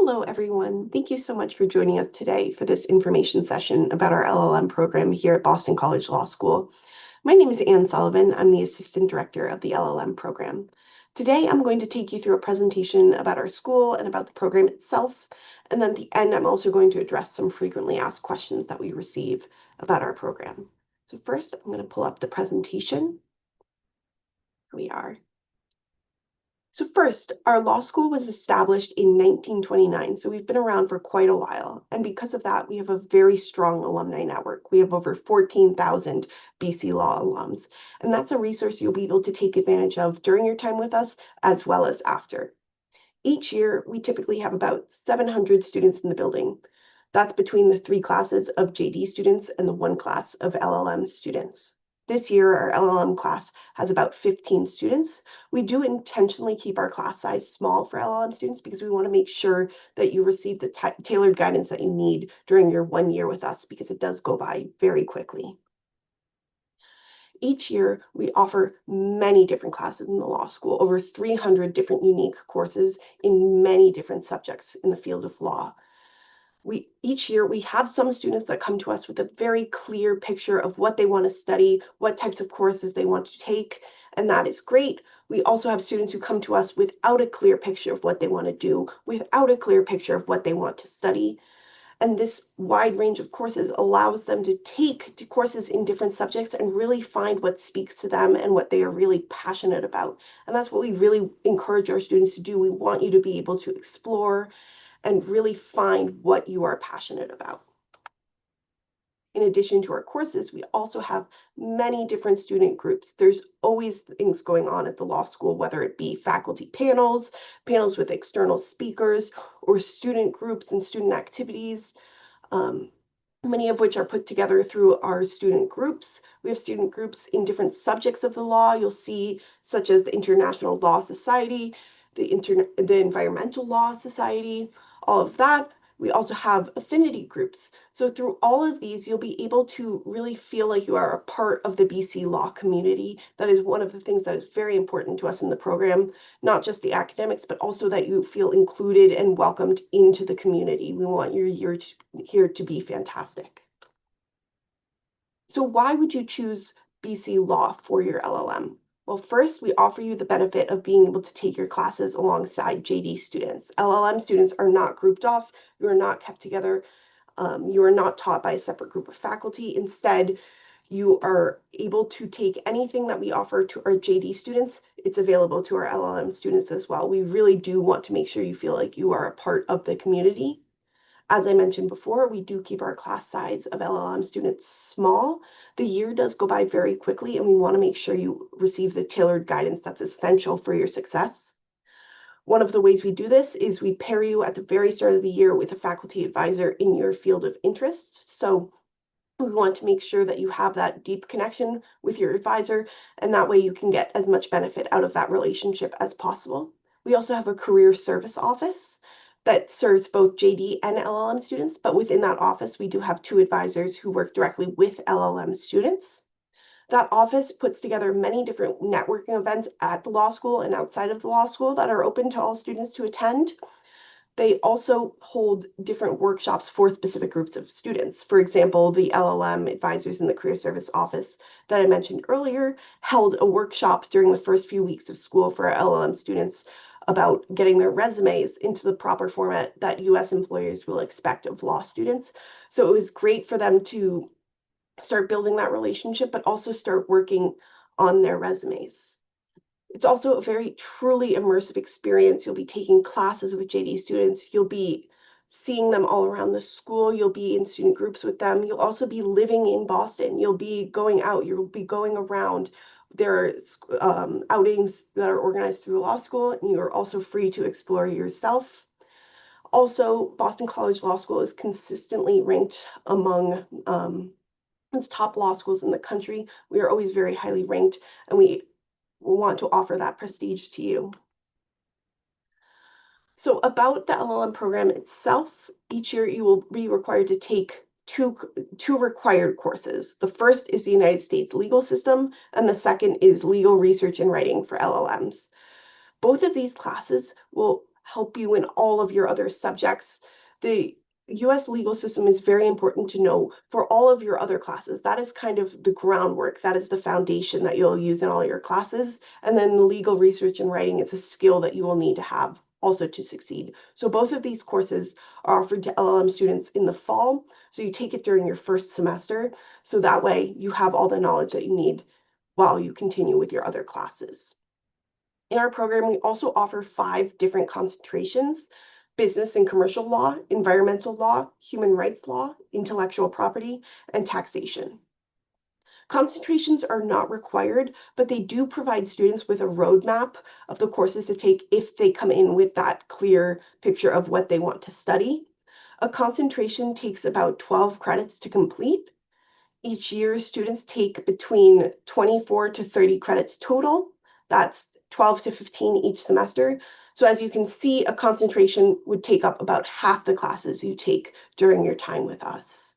Hello, everyone. Thank you so much for joining us today for this information session about our LLM program here at Boston College Law School. My name is Anne Sullivan. I'm the Assistant Director of the LLM program. Today, I'm going to take you through a presentation about our school and about the program itself. And then at the end, I'm also going to address some frequently asked questions that we receive about our program. So first, I'm going to pull up the presentation. Here we are. So first, our law school was established in 1929, so we've been around for quite a while. And because of that, we have a very strong alumni network. We have over 14,000 BC Law alums, and that's a resource you'll be able to take advantage of during your time with us, as well as after. Each year, we typically have about 700 students in the building. That's between the 3 classes of JD students and the 1 class of LLM students. This year, our LLM class has about 15 students. We do intentionally keep our class size small for LLM students because we want to make sure that you receive the tailored guidance that you need during your 1 year with us, because it does go by very quickly. Each year, we offer many different classes in the law school, over 300 different unique courses in many different subjects in the field of law. Each year, we have some students that come to us with a very clear picture of what they want to study, what types of courses they want to take, and that is great. We also have students who come to us without a clear picture of what they want to do, without a clear picture of what they want to study. And this wide range of courses allows them to take courses in different subjects and really find what speaks to them and what they are really passionate about. And that's what we really encourage our students to do. We want you to be able to explore and really find what you are passionate about. In addition to our courses, we also have many different student groups. There's always things going on at the law school, whether it be faculty panels, panels with external speakers, or student groups and student activities, many of which are put together through our student groups. We have student groups in different subjects of the law. You'll see, such as the International Law Society, the Environmental Law Society, all of that. We also have affinity groups. So through all of these, you'll be able to really feel like you are a part of the BC law community. That is one of the things that is very important to us in the program, not just the academics, but also that you feel included and welcomed into the community. We want your year here to be fantastic. So why would you choose BC Law for your LLM? Well, first, we offer you the benefit of being able to take your classes alongside JD students. LLM students are not grouped off. You are not kept together. You are not taught by a separate group of faculty. Instead, you are able to take anything that we offer to our JD students. It's available to our LLM students as well. We really do want to make sure you feel like you are a part of the community. As I mentioned before, we do keep our class size of LLM students small. The year does go by very quickly, and we want to make sure you receive the tailored guidance that's essential for your success. One of the ways we do this is we pair you at the very start of the year with a faculty advisor in your field of interest. So we want to make sure that you have that deep connection with your advisor, and that way you can get as much benefit out of that relationship as possible. We also have a career service office that serves both JD and LLM students, but within that office, we do have 2 advisors who work directly with LLM students. That office puts together many different networking events at the law school and outside of the law school that are open to all students to attend. They also hold different workshops for specific groups of students. For example, the LLM advisors in the Career Service Office that I mentioned earlier held a workshop during the first few weeks of school for our LLM students about getting their resumes into the proper format that US employers will expect of law students. So it was great for them to start building that relationship, but also start working on their resumes. It's also a very truly immersive experience. You'll be taking classes with JD students. You'll be seeing them all around the school. You'll be in student groups with them. You'll also be living in Boston. You'll be going out. You'll be going around. There are outings that are organized through the law school, and you're also free to explore yourself. Also, Boston College Law School is consistently ranked among top law schools in the country. We are always very highly ranked, and we want to offer that prestige to you. So about the LLM program itself, each year you will be required to take two required courses. The first is the United States legal system, and the second is legal research and writing for LLMs. Both of these classes will help you in all of your other subjects. The US legal system is very important to know for all of your other classes. That is kind of the groundwork. That is the foundation that you'll use in all your classes. And then legal research and writing is a skill that you will need to have also to succeed. So both of these courses are offered to LLM students in the fall. So you take it during your first semester. So that way you have all the knowledge that you need while you continue with your other classes. In our program, we also offer 5 different concentrations: business and commercial law, environmental law, human rights law, intellectual property, and taxation. Concentrations are not required, but they do provide students with a roadmap of the courses to take if they come in with that clear picture of what they want to study. A concentration takes about 12 credits to complete. Each year, students take between 24 to 30 credits total. That's 12 to 15 each semester. So as you can see, a concentration would take up about half the classes you take during your time with us.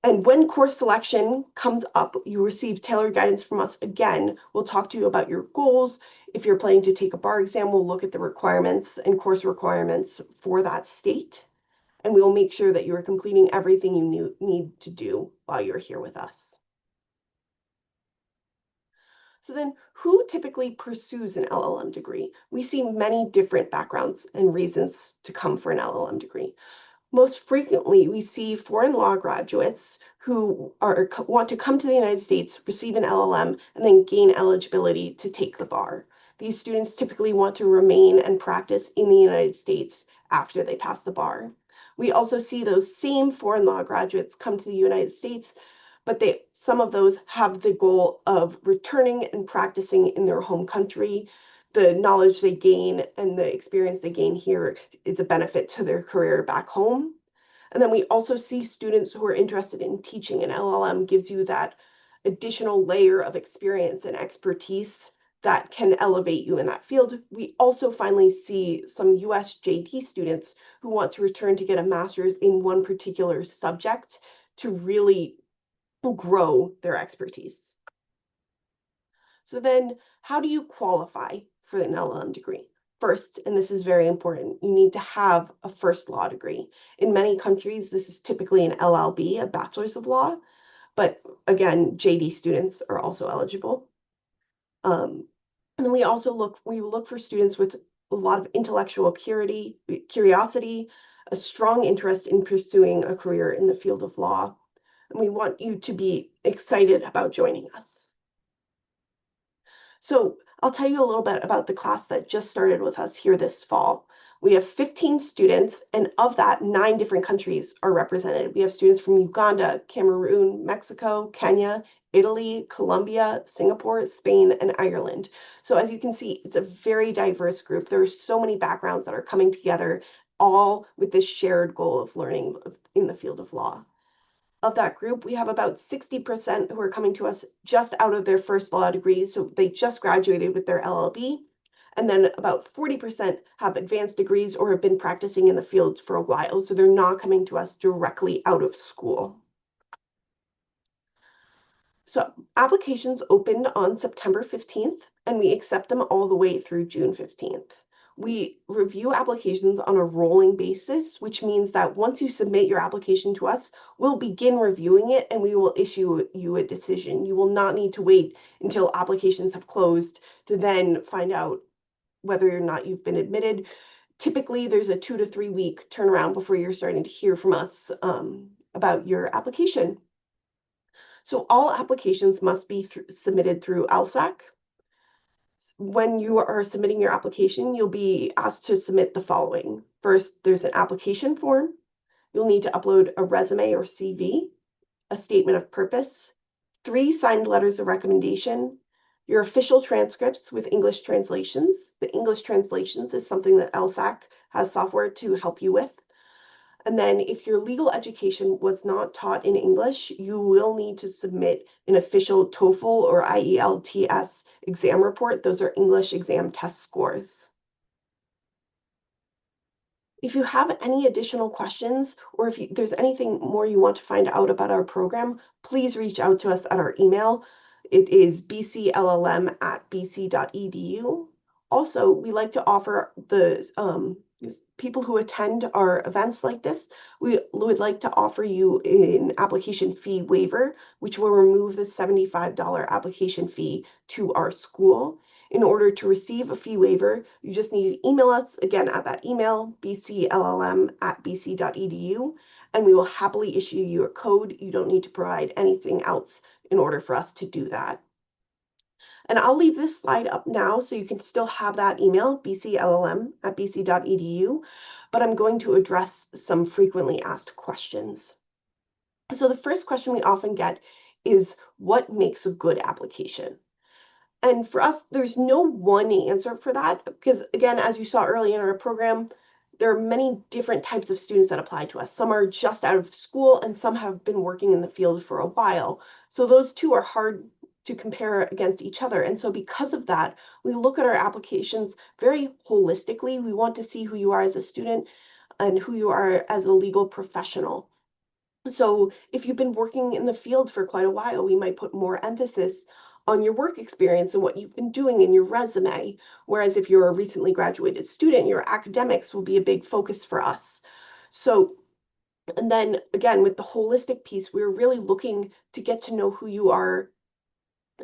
And when course selection comes up, you receive tailored guidance from us again. We'll talk to you about your goals. If you're planning to take a bar exam, we'll look at the requirements and course requirements for that state. And we will make sure that you are completing everything you need to do while you're here with us. So then, who typically pursues an LLM degree? We see many different backgrounds and reasons to come for an LLM degree. Most frequently, we see foreign law graduates who want to come to the United States, receive an LLM, and then gain eligibility to take the bar. These students typically want to remain and practice in the United States after they pass the bar. We also see those same foreign law graduates come to the United States, but some of those have the goal of returning and practicing in their home country. The knowledge they gain and the experience they gain here is a benefit to their career back home. And then we also see students who are interested in teaching. An LLM gives you that additional layer of experience and expertise that can elevate you in that field. We also finally see some US JD students who want to return to get a master's in one particular subject to really grow their expertise. So then, how do you qualify for an LLM degree? First, and this is very important, you need to have a first law degree. In many countries, this is typically an LLB, a bachelor's of law, but again, JD students are also eligible. And then we look for students with a lot of intellectual curiosity, a strong interest in pursuing a career in the field of law, and we want you to be excited about joining us. So I'll tell you a little bit about the class that just started with us here this fall. We have 15 students, and of that, 9 different countries are represented. We have students from Uganda, Cameroon, Mexico, Kenya, Italy, Colombia, Singapore, Spain, and Ireland. So as you can see, it's a very diverse group. There are so many backgrounds that are coming together, all with this shared goal of learning in the field of law. Of that group, we have about 60% who are coming to us just out of their first law degree, so they just graduated with their LLB. And then about 40% have advanced degrees or have been practicing in the field for a while, so they're not coming to us directly out of school. So applications opened on September 15th, and we accept them all the way through June 15th. We review applications on a rolling basis, which means that once you submit your application to us, we'll begin reviewing it and we will issue you a decision. You will not need to wait until applications have closed to then find out whether or not you've been admitted. Typically, there's a 2 to 3 week turnaround before you're starting to hear from us about your application. So all applications must be submitted through LSAC. When you are submitting your application, you'll be asked to submit the following. First, there's an application form. You'll need to upload a resume or CV, a statement of purpose, 3 signed letters of recommendation, your official transcripts with English translations. The English translations is something that LSAC has software to help you with. And then if your legal education was not taught in English, you will need to submit an official TOEFL or IELTS exam report. Those are English exam test scores. If you have any additional questions, or if there's anything more you want to find out about our program, please reach out to us at our email. It is bcllm@bc.edu, Also, we like to offer the people who attend our events like this, we would like to offer you an application fee waiver, which will remove the $75 application fee to our school. In order to receive a fee waiver, you just need to email us again at that email, bcllm@bc.edu, and we will happily issue you a code. You don't need to provide anything else in order for us to do that. And I'll leave this slide up now so you can still have that email, bcllm@bc.edu, but I'm going to address some frequently asked questions. So the first question we often get is, what makes a good application? And for us, there's no one answer for that because, again, as you saw early in our program, there are many different types of students that apply to us. Some are just out of school and some have been working in the field for a while. So those two are hard to compare against each other. And so because of that, we look at our applications very holistically. We want to see who you are as a student and who you are as a legal professional. So if you've been working in the field for quite a while, we might put more emphasis on your work experience and what you've been doing in your resume. Whereas if you're a recently graduated student, your academics will be a big focus for us. So, and then again, with the holistic piece, we're really looking to get to know who you are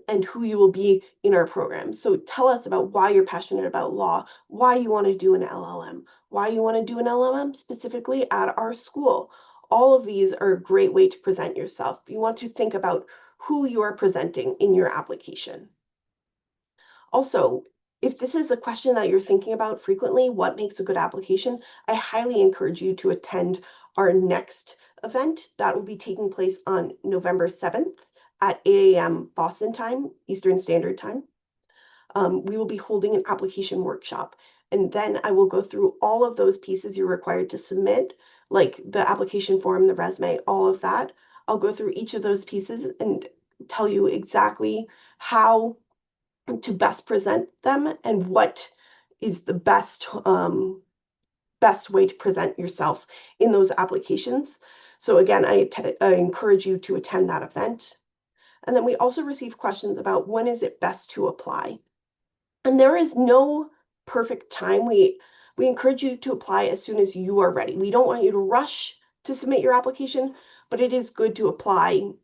and who you will be in our program. So tell us about why you're passionate about law, why you want to do an LLM, why you want to do an LLM specifically at our school. All of these are a great way to present yourself. You want to think about who you are presenting in your application. Also, if this is a question that you're thinking about frequently, what makes a good application, I highly encourage you to attend our next event that will be taking place on November 7th at 8 a.m. Boston time, Eastern Standard Time. We will be holding an application workshop, and then I will go through all of those pieces you're required to submit, like the application form, the resume, all of that. I'll go through each of those pieces and tell you exactly how to best present them and what is the best way to present yourself in those applications. So again, I encourage you to attend that event. And then we also receive questions about when is it best to apply. And there is no perfect time. We encourage you to apply as soon as you are ready. We don't want you to rush to submit your application, but it is good to apply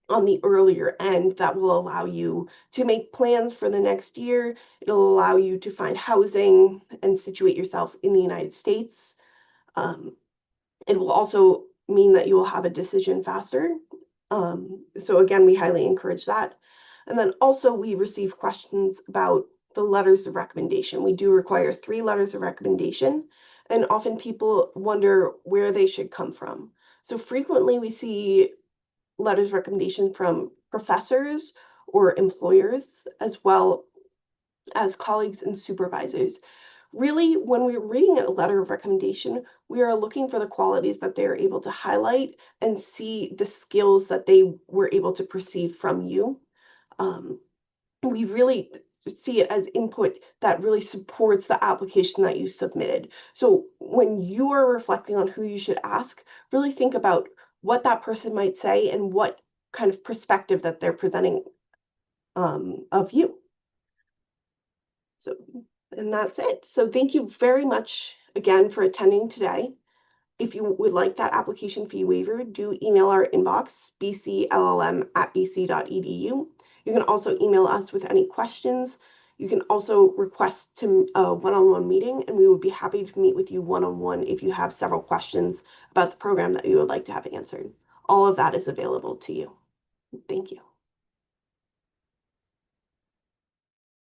on the earlier end. That will allow you to make plans for the next year. It'll allow you to find housing and situate yourself in the United States. It will also mean that you will have a decision faster. So again, we highly encourage that. And then also we receive questions about the letters of recommendation. We do require 3 letters of recommendation, and often people wonder where they should come from. So frequently we see letters of recommendation from professors or employers, as well as colleagues and supervisors. Really, when we're reading a letter of recommendation, we are looking for the qualities that they're able to highlight and see the skills that they were able to perceive from you. We really see it as input that really supports the application that you submitted. So when you are reflecting on who you should ask, really think about what that person might say and what kind of perspective that they're presenting of you. So, and that's it. So thank you very much again for attending today. If you would like that application fee waiver, do email our inbox, bcllm@bc.edu. You can also email us with any questions. You can also request to a one-on-one meeting, and we would be happy to meet with you one-on-one if you have several questions about the program that you would like to have answered. All of that is available to you. Thank you.